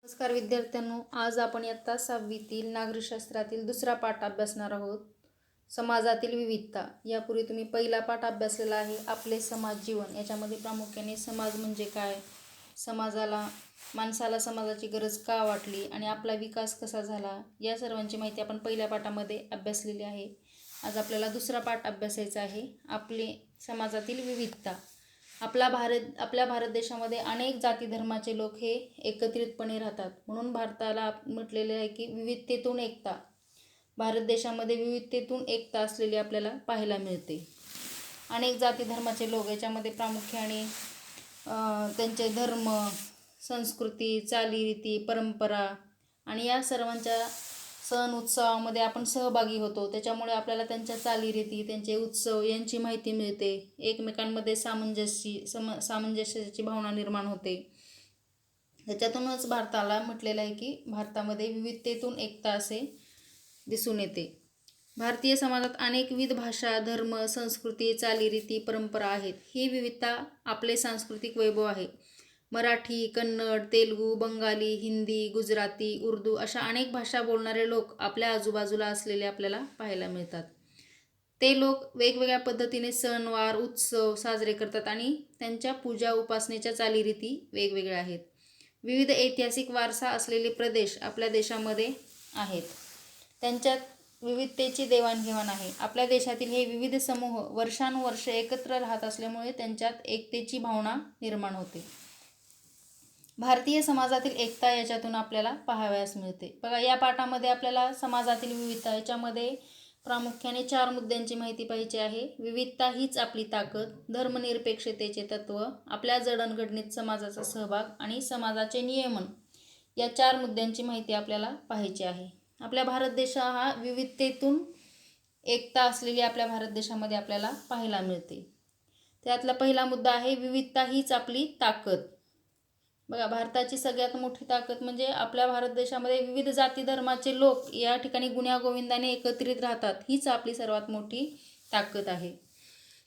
नमस्कार विद्यार्थ्यांनो, आज आपण इयत्ता 6वीतील नागरिकशास्त्रातील दुसरा पाठ अभ्यासणार आहोत. समाजातील विविधता. यापूर्वी तुम्ही पहिला पाठ अभ्यासलेला आहे, आपले समाज जीवन. याच्यामध्ये प्रामुख्याने समाज म्हणजे काय, माणसाला समाजाची गरज का वाटली आणि आपला विकास कसा झाला, या सर्वांची माहिती आपण पहिल्या पाठामध्ये अभ्यासलेली आहे. आज आपल्याला दुसरा पाठ अभ्यासायचा आहे, आपले समाजातील विविधता. आपल्या भारत देशामध्ये अनेक जाती धर्माचे लोक हे एकत्रितपणे राहतात. म्हणून भारताला म्हटलेले आहे की विविधतेतून एकता. भारत देशामध्ये विविधतेतून एकता असलेली आपल्याला पाहायला मिळते. अनेक जाती धर्माचे लोक, याच्यामध्ये प्रामुख्याने त्यांचे धर्म, संस्कृती, चालीरीती, परंपरा आणि या सर्वांच्या सण उत्सवामध्ये आपण सहभागी होतो. त्याच्यामुळे आपल्याला त्यांच्या चालीरीती, त्यांचे उत्सव यांची माहिती मिळते. एकमेकांमध्ये सामंजस्याची भावना निर्माण होते. त्याच्यातूनच भारताला म्हटलेलं आहे की भारतामध्ये विविधतेतून एकता असे दिसून येते. भारतीय समाजात अनेकविध भाषा, धर्म, संस्कृती, चालीरीती, परंपरा आहेत. ही विविधता आपले सांस्कृतिक वैभव आहे. मराठी, कन्नड, तेलुगू, बंगाली, हिंदी, गुजराती, उर्दू अशा अनेक भाषा बोलणारे लोक आपल्या आजूबाजूला असलेले आपल्याला पाहायला मिळतात. ते लोक वेगवेगळ्या पद्धतीने सणवार, उत्सव साजरे करतात आणि त्यांच्या पूजा उपासनेच्या चालीरीती वेगवेगळ्या आहेत. विविध ऐतिहासिक वारसा असलेले प्रदेश आपल्या देशामध्ये आहेत. त्यांच्यात विविधतेची देवाणघेवाण आहे. आपल्या देशातील हे विविध समूह वर्षानुवर्ष एकत्र राहत असल्यामुळे त्यांच्यात एकतेची भावना निर्माण होते. भारतीय समाजातील एकता याच्यातून आपल्याला पाहावयास मिळते. बघा, या पाठामध्ये आपल्याला समाजातील विविधता याच्यामध्ये प्रामुख्याने 4 मुद्द्यांची माहिती पाहिजे आहे. विविधता हीच आपली ताकद, धर्मनिरपेक्षतेचे तत्व, आपल्या जडणघडणीत समाजाचा सहभाग आणि समाजाचे नियमन, या 4 मुद्द्यांची माहिती आपल्याला पाहायची आहे. आपल्या भारत देश हा विविधतेतून एकता असलेली आपल्या भारत देशामध्ये आपल्याला पाहायला मिळते. त्यातला पहिला मुद्दा आहे विविधता हीच आपली ताकद. बघा, भारताची सगळ्यात मोठी ताकद म्हणजे आपल्या भारत देशामध्ये विविध जाती धर्माचे लोक या ठिकाणी गुण्यागोविंदाने एकत्रित राहतात. हीच आपली सर्वात मोठी ताकद आहे.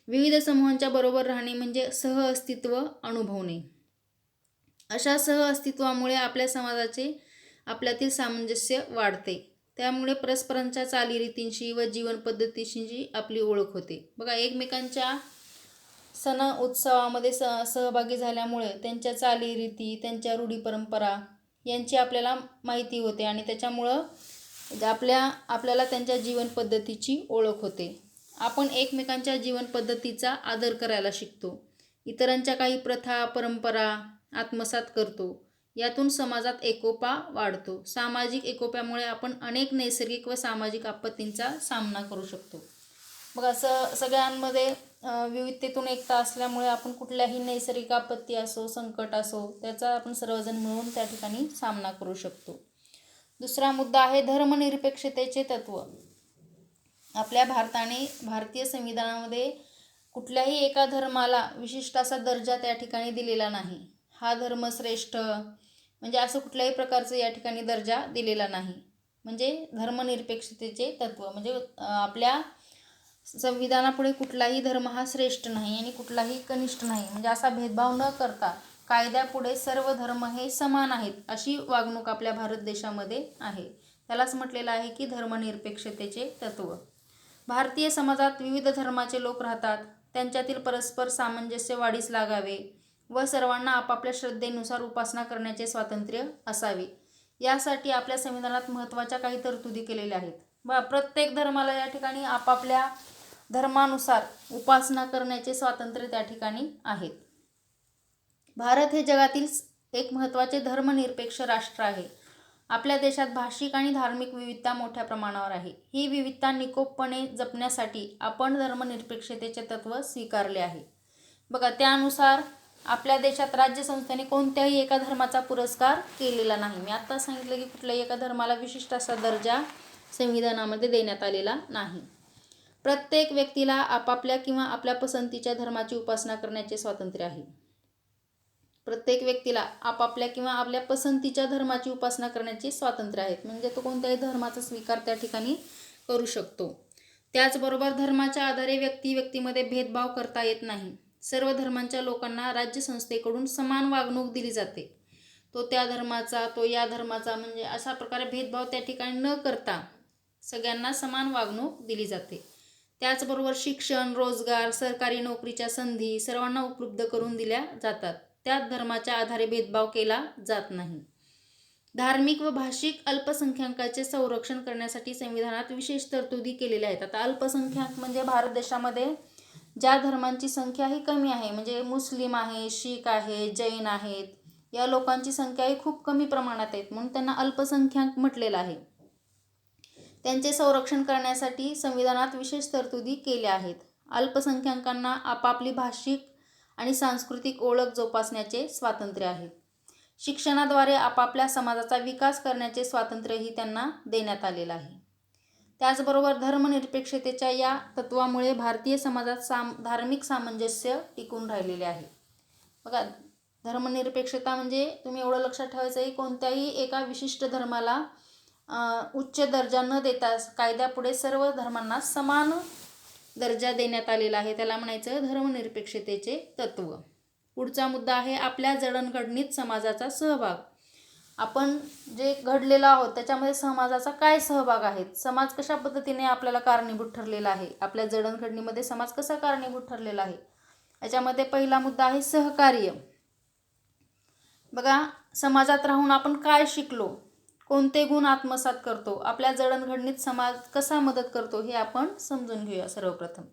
विविध समूहांच्या बरोबर राहणे म्हणजे सहअस्तित्व अनुभवणे. अशा सहअस्तित्वामुळे आपल्या समाजाचे आपल्यातील सामंजस्य वाढते. त्यामुळे परस्परांच्या चालीरीतींशी व जीवन पद्धतीशी आपली ओळख होते. बघा, एकमेकांच्या सण उत्सवामध्ये सहभागी झाल्यामुळे त्यांच्या चालीरीती, त्यांच्या रूढी परंपरा यांची आपल्याला माहिती होते आणि त्याच्यामुळं आपल्याला त्यांच्या जीवन पद्धतीची ओळख होते. आपण एकमेकांच्या जीवन पद्धतीचा आदर करायला शिकतो. इतरांच्या काही प्रथा, परंपरा आत्मसात करतो. यातून समाजात एकोपा वाढतो. सामाजिक एकोप्यामुळे आपण अनेक नैसर्गिक व सामाजिक आपत्तींचा सामना करू शकतो. बघा, सगळ्यांमध्ये विविधतेतून एकता असल्यामुळे आपण कुठल्याही नैसर्गिक आपत्ती असो, संकट असो, त्याचा आपण सर्वजण मिळून त्या ठिकाणी सामना करू शकतो. दुसरा मुद्दा आहे धर्मनिरपेक्षतेचे तत्व. आपल्या भारतीय संविधानामध्ये कुठल्याही एका धर्माला विशिष्ट असा दर्जा त्या ठिकाणी दिलेला नाही. हा धर्म श्रेष्ठ म्हणजे असं कुठल्याही प्रकारचं या ठिकाणी दर्जा दिलेला नाही. म्हणजे धर्मनिरपेक्षतेचे तत्व म्हणजे आपल्या संविधानापुढे कुठलाही धर्म हा श्रेष्ठ नाही आणि कुठलाही कनिष्ठ नाही. म्हणजे असा भेदभाव न करता कायद्यापुढे सर्व धर्म हे समान आहेत, अशी वागणूक आपल्या भारत देशामध्ये आहे. त्यालाच म्हटलेलं आहे की धर्मनिरपेक्षतेचे तत्व. भारतीय समाजात विविध धर्माचे लोक राहतात. त्यांच्यातील परस्पर सामंजस्य वाढीस लागावे व सर्वांना आपापल्या श्रद्धेनुसार उपासना करण्याचे स्वातंत्र्य असावे, यासाठी आपल्या संविधानात महत्त्वाच्या काही तरतुदी केलेल्या आहेत. प्रत्येक धर्माला या ठिकाणी आपापल्या धर्मानुसार उपासना करण्याचे स्वातंत्र्य त्या ठिकाणी आहेत. भारत हे जगातील एक महत्त्वाचे धर्मनिरपेक्ष राष्ट्र आहे. आपल्या देशात भाषिक आणि धार्मिक विविधता मोठ्या प्रमाणावर आहे. ही विविधता निकोपपणे जपण्यासाठी आपण धर्मनिरपेक्षतेचे तत्व स्वीकारले आहे. बघा, त्यानुसार आपल्या देशात राज्यसंस्थेने कोणत्याही एका धर्माचा पुरस्कार केलेला नाही. मी आत्ता सांगितलं की कुठल्याही एका धर्माला विशिष्ट असा दर्जा संविधानामध्ये देण्यात आलेला नाही. प्रत्येक व्यक्तीला आपापल्या किंवा आपल्या पसंतीच्या धर्माची उपासना करण्याचे स्वातंत्र्य आहे. प्रत्येक व्यक्तीला आपापल्या किंवा आपल्या पसंतीच्या धर्माची उपासना करण्याचे स्वातंत्र्य आहे. म्हणजे तो कोणत्याही धर्माचा स्वीकार त्या ठिकाणी करू शकतो. त्याचबरोबर धर्माच्या आधारे व्यक्तीमध्ये भेदभाव करता येत नाही. सर्व धर्मांच्या लोकांना राज्यसंस्थेकडून समान वागणूक दिली जाते. तो त्या धर्माचा, तो या धर्माचा, म्हणजे अशा प्रकारे भेदभाव त्या ठिकाणी न करता सगळ्यांना समान वागणूक दिली जाते. त्याचबरोबर शिक्षण, रोजगार, सरकारी नोकरीच्या संधी सर्वांना उपलब्ध करून दिल्या जातात. त्याच धर्माच्या आधारे भेदभाव केला जात नाही. धार्मिक व भाषिक अल्पसंख्याकांचे संरक्षण करण्यासाठी संविधानात विशेष तरतुदी केलेल्या आहेत. आता अल्पसंख्याक म्हणजे भारत देशामध्ये ज्या धर्मांची संख्या ही कमी आहे, म्हणजे मुस्लिम आहे, शीख आहे, जैन आहेत, या लोकांची संख्या ही खूप कमी प्रमाणात आहेत, म्हणून त्यांना अल्पसंख्याक म्हटलेलं आहे. त्यांचे संरक्षण करण्यासाठी संविधानात विशेष तरतुदी केल्या आहेत. अल्पसंख्याकांना आपापली भाषिक आणि सांस्कृतिक ओळख जोपासण्याचे स्वातंत्र्य आहे. शिक्षणाद्वारे आपापल्या समाजाचा विकास करण्याचे स्वातंत्र्यही त्यांना देण्यात आलेलं आहे. त्याचबरोबर धर्मनिरपेक्षतेच्या या तत्वामुळे भारतीय समाजात धार्मिक सामंजस्य टिकून राहिलेले आहे. बघा, धर्मनिरपेक्षता म्हणजे तुम्ही एवढं लक्षात ठेवायचं आहे, कोणत्याही एका विशिष्ट धर्माला उच्च दर्जा न देता कायद्यापुढे सर्व धर्मांना समान दर्जा देण्यात आलेला आहे. त्याला म्हणायचं धर्मनिरपेक्षतेचे तत्व. पुढचा मुद्दा आहे आपल्या जडणघडणीत समाजाचा सहभाग. आपण जे घडलेलो आहोत त्याच्यामध्ये समाजाचा काय सहभाग आहे, समाज कशा पद्धतीने आपल्याला कारणीभूत ठरलेला आहे, आपल्या जडणघडणीमध्ये समाज कसा कारणीभूत ठरलेला आहे. याच्यामध्ये पहिला मुद्दा आहे सहकार्य. बघा, समाजात राहून आपण काय शिकलो, कोणते गुण आत्मसात करतो, आपल्या जडणघडणीत समाज कसा मदत करतो हे आपण समजून घेऊया. सर्वप्रथम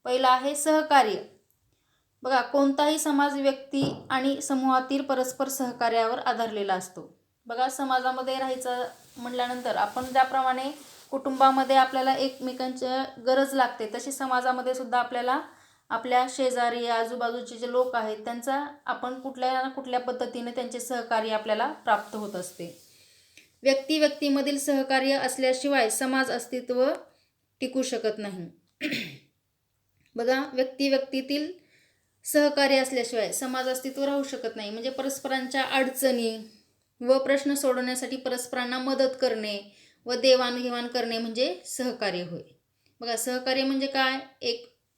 पहिला आहे सहकार्य. बघा, कोणताही समाज व्यक्ती आणि समूहातील परस्पर सहकार्यावर आधारलेला असतो. बघा, समाजामध्ये राहायचं म्हटल्यानंतर आपण ज्याप्रमाणे कुटुंबामध्ये आपल्याला एकमेकांची गरज लागते, तशी समाजामध्ये सुद्धा आपल्याला आपल्या शेजारी आजूबाजूचे जे लोक आहेत त्यांचा आपण कुठल्या ना कुठल्या पद्धतीने त्यांचे सहकार्य आपल्याला प्राप्त होत असते. व्यक्ती व्यक्तीमधील सहकार्य असल्याशिवाय समाज अस्तित्व टिकू शकत नाही. बघा, व्यक्ती व्यक्तीतील सहकार्य असल्याशिवाय समाज अस्तित्व राहू शकत नाही. म्हणजे परस्परांच्या अडचणी व प्रश्न सोडवण्यासाठी परस्परांना मदत करणे व देवाणघेवाण करणे म्हणजे सहकार्य होय. बघा, सहकार्य म्हणजे काय,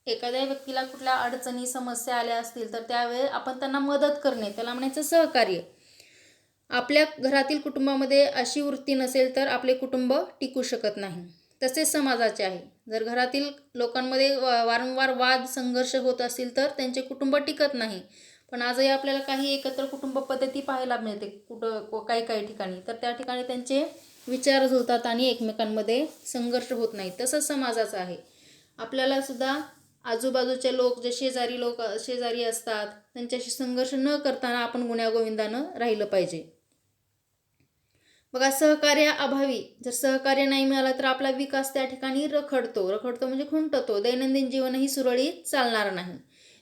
एखाद्या व्यक्तीला कुठल्या अडचणी समस्या आल्या असतील तर त्यावेळी आपण त्यांना मदत करणे, त्याला म्हणायचं सहकार्य. आपल्या घरातील कुटुंबामध्ये अशी वृत्ती नसेल तर आपले कुटुंब टिकू शकत नाही. तसेच समाजाचे आहे. जर घरातील लोकांमध्ये वारंवार वाद संघर्ष होत असतील तर त्यांचे कुटुंब टिकत नाही. पण आजही आपल्याला काही एकत्र कुटुंब पद्धती पाहायला मिळते कुठं काही ठिकाणी, तर त्या ठिकाणी त्यांचे विचार जुळतात आणि एकमेकांमध्ये संघर्ष होत नाही. तसंच समाजाचं आहे. आपल्याला सुद्धा आजूबाजूचे लोक जे शेजारी असतात त्यांच्याशी संघर्ष न करताना आपण गुण्यागोविंदानं राहिलं पाहिजे. बघा, सहकार्याअभावी जर सहकार्य नाही मिळालं तर आपला विकास त्या ठिकाणी रखडतो म्हणजे खुंटतो. दैनंदिन जीवनही सुरळीत चालणार नाही.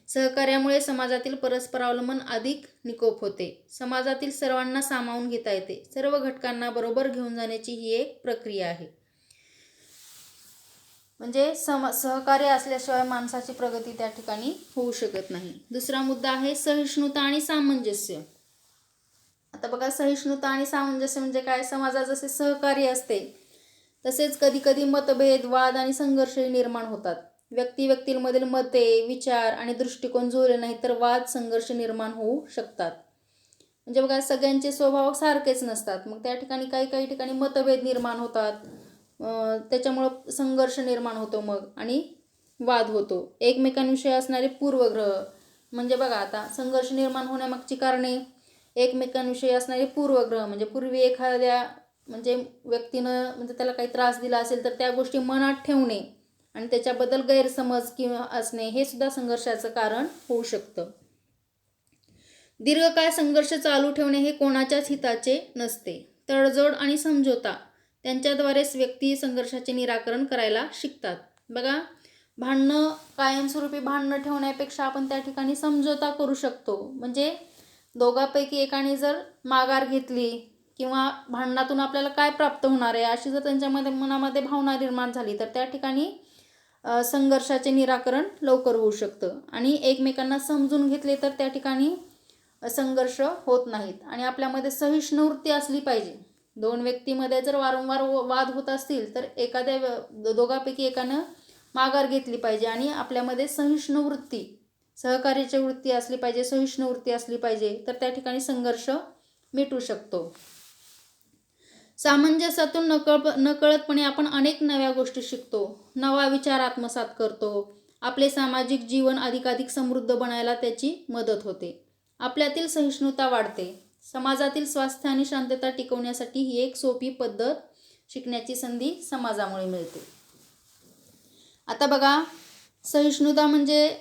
सहकार्यामुळे समाजातील परस्परावलंबन अधिक निकोप होते. समाजातील सर्वांना सामावून घेता येते. सर्व घटकांना बरोबर घेऊन जाण्याची ही एक प्रक्रिया आहे. म्हणजे सहकार्य असल्याशिवाय माणसाची प्रगती त्या ठिकाणी होऊ शकत नाही. दुसरा मुद्दा आहे सहिष्णुता आणि सामंजस्य. आता बघा, सहिष्णुता आणि सामंजस्य म्हणजे काय, समाजात जसे सहकार्य असते तसेच कधी कधी मतभेद, वाद आणि संघर्षही निर्माण होतात. व्यक्तीमधील मते, विचार आणि दृष्टिकोन जुळले नाही तर वाद संघर्ष निर्माण होऊ शकतात. म्हणजे बघा, सगळ्यांचे स्वभाव सारखेच नसतात. मग त्या ठिकाणी काही ठिकाणी मतभेद निर्माण होतात, त्याच्यामुळं संघर्ष निर्माण होतो मग आणि वाद होतो. एकमेकांविषयी असणारे पूर्वग्रह म्हणजे बघा, आता संघर्ष निर्माण होण्यामागची कारणे एकमेकांविषयी असणारे पूर्वग्रह म्हणजे पूर्वी एखाद्या व्यक्तीनं त्याला काही त्रास दिला असेल तर त्या गोष्टी मनात ठेवणे आणि त्याच्याबद्दल गैरसमज किंवा असणे हे सुद्धा संघर्षाचं कारण होऊ शकतं. दीर्घकाळ संघर्ष चालू ठेवणे हे कोणाच्याच हिताचे नसते. तडजोड आणि समझोता त्यांच्याद्वारेच व्यक्ती संघर्षाचे निराकरण करायला शिकतात. बघा, कायमस्वरूपी भांडणं ठेवण्यापेक्षा आपण त्या ठिकाणी समझोता करू शकतो. म्हणजे दोघांपैकी एकाने जर माघार घेतली किंवा भांडणातून आपल्याला काय प्राप्त होणार आहे अशी जर त्यांच्यामध्ये मनामध्ये भावना निर्माण झाली तर त्या ठिकाणी संघर्षाचे निराकरण लवकर होऊ शकतं. आणि एकमेकांना समजून घेतले तर त्या ठिकाणी संघर्ष होत नाहीत. आणि आपल्यामध्ये सहिष्णुवृत्ती असली पाहिजे. दोन व्यक्तीमध्ये जर वारंवार वाद होत असतील तर दोघांपैकी एकानं माघार घेतली पाहिजे आणि आपल्यामध्ये सहकार्याची वृत्ती असली पाहिजे, सहिष्णुवृत्ती असली पाहिजे, तर त्या ठिकाणी संघर्ष मिटवू शकतो. सामंजस्यातून नकळतपणे आपण अनेक नव्या गोष्टी शिकतो, नवा विचार आत्मसात करतो. आपले सामाजिक जीवन अधिकाधिक समृद्ध बनायला त्याची मदत होते. आपल्यातील सहिष्णुता वाढते. समाजातील स्वास्थ्य आणि शांतता टिकवण्यासाठी ही एक सोपी पद्धत शिकण्याची संधी समाजामुळे मिळते. आता बघा, सहिष्णुता म्हणजे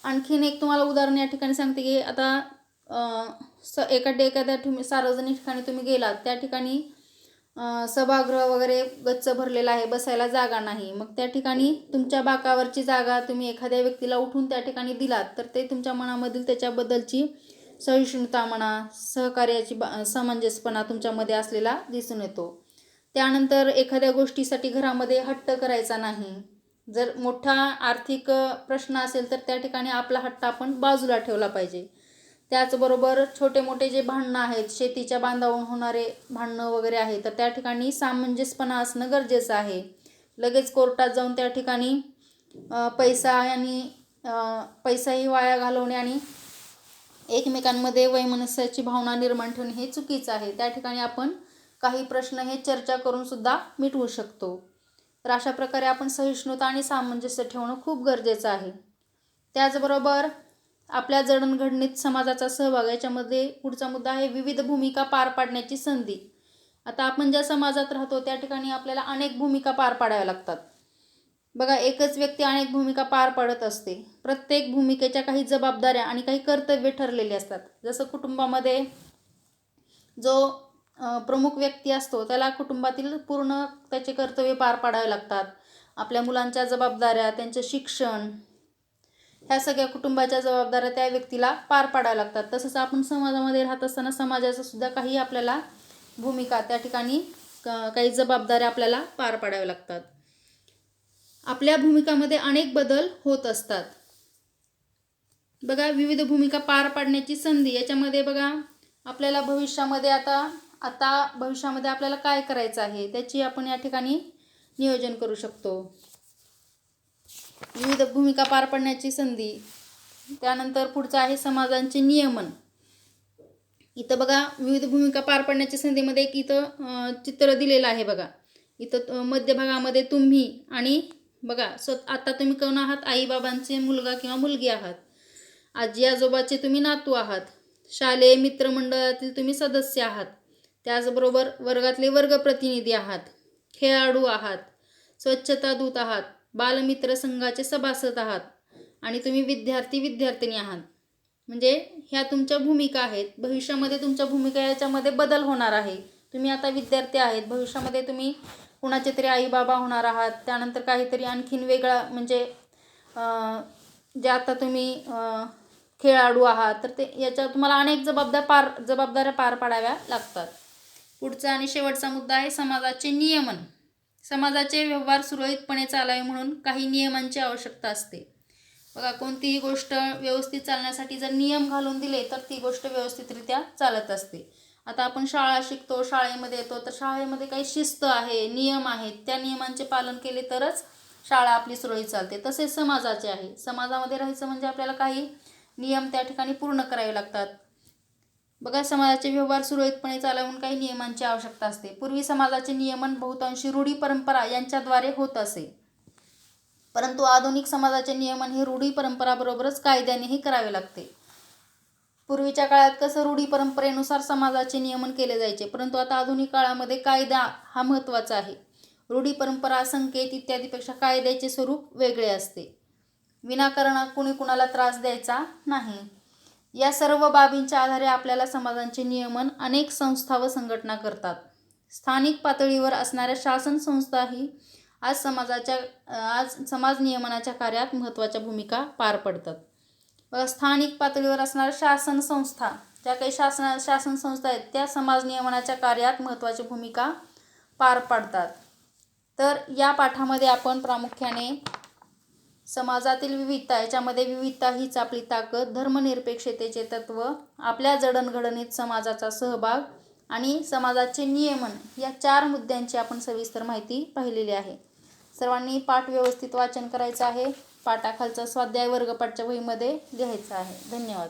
आणखीन एक तुम्हाला उदाहरण या ठिकाणी सांगते की आता एखाद्या सार्वजनिक ठिकाणी तुम्ही गेलात, त्या ठिकाणी सभागृह वगैरे गच्च भरलेला आहे, बसायला जागा नाही. मग त्या ठिकाणी तुमच्या बाकावरची जागा तुम्ही एखाद्या व्यक्तीला उठून त्या ठिकाणी दिलात, तर ते तुमच्या मनामधील त्याच्याबद्दलची सहिष्णुता म्हणा, सहकार्याची समंजसपणा तुमच्यामध्ये असलेला दिसून येतो. त्यानंतर एखाद्या गोष्टीसाठी घरामध्ये हट्ट करायचा नाही. जर मोठा आर्थिक प्रश्न असेल तर त्या ठिकाणी आपला हट्ट आपण बाजूला ठेवला पाहिजे. त्याचबरोबर छोटे मोठे जे भांडणं आहेत, शेतीच्या बांधावरून होणारे भांडणं वगैरे आहे, तर त्या ठिकाणी सामंजस्यपणा असणं गरजेचं आहे. लगेच कोर्टात जाऊन त्या ठिकाणी पैसाही वाया घालवणे आणि एकमेकांमध्ये वैमनस्याची भावना निर्माण ठेवणे हे चुकीचं आहे. त्या ठिकाणी आपण काही प्रश्न हे चर्चा करून सुद्धा मिटवू शकतो. तर अशा प्रकारे आपण सहिष्णुता आणि सामंजस्य ठेवणं खूप गरजेचं आहे. त्याचबरोबर आपल्या जडणघडणीत समाजाचा सहभाग, याच्यामध्ये पुढचा मुद्दा आहे विविध भूमिका पार पाडण्याची संधी. आता आपण ज्या समाजात राहतो त्या ठिकाणी आपल्याला अनेक भूमिका पार पाडाव्या लागतात. बघा, एकच व्यक्ती अनेक भूमिका पार पाडत असते. प्रत्येक भूमिकेच्या काही जबाबदाऱ्या आणि काही कर्तव्य ठरलेली असतात. जसं कुटुंबामध्ये जो प्रमुख व्यक्ती असतो त्याला कुटुंबातील पूर्ण त्याचे कर्तव्य पार पाडावे लागतात. आपल्या मुलांच्या जबाबदाऱ्या, त्यांचं शिक्षण, ह्या सगळ्या कुटुंबाच्या जबाबदाऱ्या त्या व्यक्तीला पार पाडाव्या लागतात. तसंच आपण समाजामध्ये राहत असताना समाजाचं सुद्धा काही आपल्याला भूमिका, त्या ठिकाणी काही जबाबदाऱ्या आपल्याला पार पाडाव्या लागतात. आपल्या भूमिकामध्ये अनेक बदल होत असतात. बघा, विविध भूमिका पार पाडण्याची संधी, याच्यामध्ये बघा आपल्याला भविष्यामध्ये आता भविष्यामध्ये आपल्याला काय करायचं आहे त्याची आपण या ठिकाणी नियोजन करू शकतो. विविध भूमिका पार पाडण्याची संधी. त्यानंतर पुढचं आहे समाजांचे नियमन. इथं बघा, विविध भूमिका पार पाडण्याच्या संधीमध्ये एक इथं चित्र दिलेलं आहे. बघा, इथं मध्यभागामध्ये तुम्ही आणि बघा आता तुम्ही कोण आहात? आईबाबांचे मुलगा किंवा मुलगी आहात. आजी आजोबाचे तुम्ही नातू आहात. शालेय मित्रमंडळातील तुम्ही सदस्य आहात. त्याचबरोबर वर्गातले वर्गप्रतिनिधी आहात. खेळाडू आहात. स्वच्छता दूत आहात. बालमित्र संघाचे सभासद आहात आणि तुम्ही विद्यार्थिनी आहात. म्हणजे ह्या तुमच्या भूमिका आहेत. भविष्यामध्ये तुमच्या भूमिका याच्यामध्ये बदल होणार आहे. तुम्ही आता विद्यार्थी आहेत, भविष्यामध्ये तुम्ही कुणाचे तरी आई बाबा होणार आहात. त्यानंतर काहीतरी आणखीन वेगळा, म्हणजे जे आता तुम्ही खेळाडू आहात, तर ते याच्या तुम्हाला अनेक जबाबदाऱ्या पार पाडाव्या लागतात. पुढचा आणि शेवटचा मुद्दा आहे समाजाचे नियमन. समाजाचे व्यवहार सुरळीतपणे चालावे म्हणून काही नियमांची आवश्यकता असते. बघा, कोणतीही गोष्ट व्यवस्थित चालण्यासाठी जर नियम घालून दिले तर ती गोष्ट व्यवस्थितरित्या चालत असते. आता आपण शाळा शिकतो, शाळेमध्ये येतो, तर शाळेमध्ये काही शिस्त आहे, नियम आहेत. त्या नियमांचे पालन केले तरच शाळा आपली सुरळीत चालते. तसेच समाजाचे आहे. समाजामध्ये राहायचं म्हणजे आपल्याला काही नियम त्या ठिकाणी पूर्ण करावे लागतात. बघा, समाजाचे व्यवहार सुरळीतपणे चालावे म्हणून काही नियमांची आवश्यकता असते. पूर्वी समाजाचे नियमन बहुतांशी रूढी परंपरा यांच्याद्वारे होत असे, परंतु आधुनिक समाजाचे नियमन हे रूढी परंपराबरोबरच कायद्यानेही करावे लागते. पूर्वीच्या काळात कसं रूढी परंपरेनुसार समाजाचे नियमन केले जायचे, परंतु आता आधुनिक काळामध्ये कायदा हा महत्त्वाचा आहे. रूढी परंपरा, संकेत इत्यादीपेक्षा कायद्याचे स्वरूप वेगळे असते. विनाकारण कुणी कुणाला त्रास द्यायचा नाही. या सर्व बाबींच्या आधारे आपल्याला समाजांचे नियमन अनेक संस्था व संघटना करतात. स्थानिक पातळीवर असणाऱ्या शासन संस्थाही आज समाज नियमनाच्या कार्यात महत्त्वाच्या भूमिका पार पडतात. स्थानिक पातळीवर असणाऱ्या शासन संस्था, ज्या काही शासन संस्था आहेत त्या समाज नियमनाच्या कार्यात महत्त्वाची भूमिका पार पाडतात. तर या पाठामध्ये आपण प्रामुख्याने समाजातील विविधता, याच्यामध्ये विविधता हीच आपली ताकद, धर्मनिरपेक्षतेचे तत्त्व, आपल्या जडणघडणीत समाजाचा सहभाग आणि समाजाचे नियमन या 4 मुद्द्यांची आपण सविस्तर माहिती पाहिलेली आहे. सर्वांनी पाठ व्यवस्थित वाचन करायचं आहे. पाठाखालचा स्वाध्याय वर्गपाठच्या वहीमध्ये लिहायचा आहे. धन्यवाद.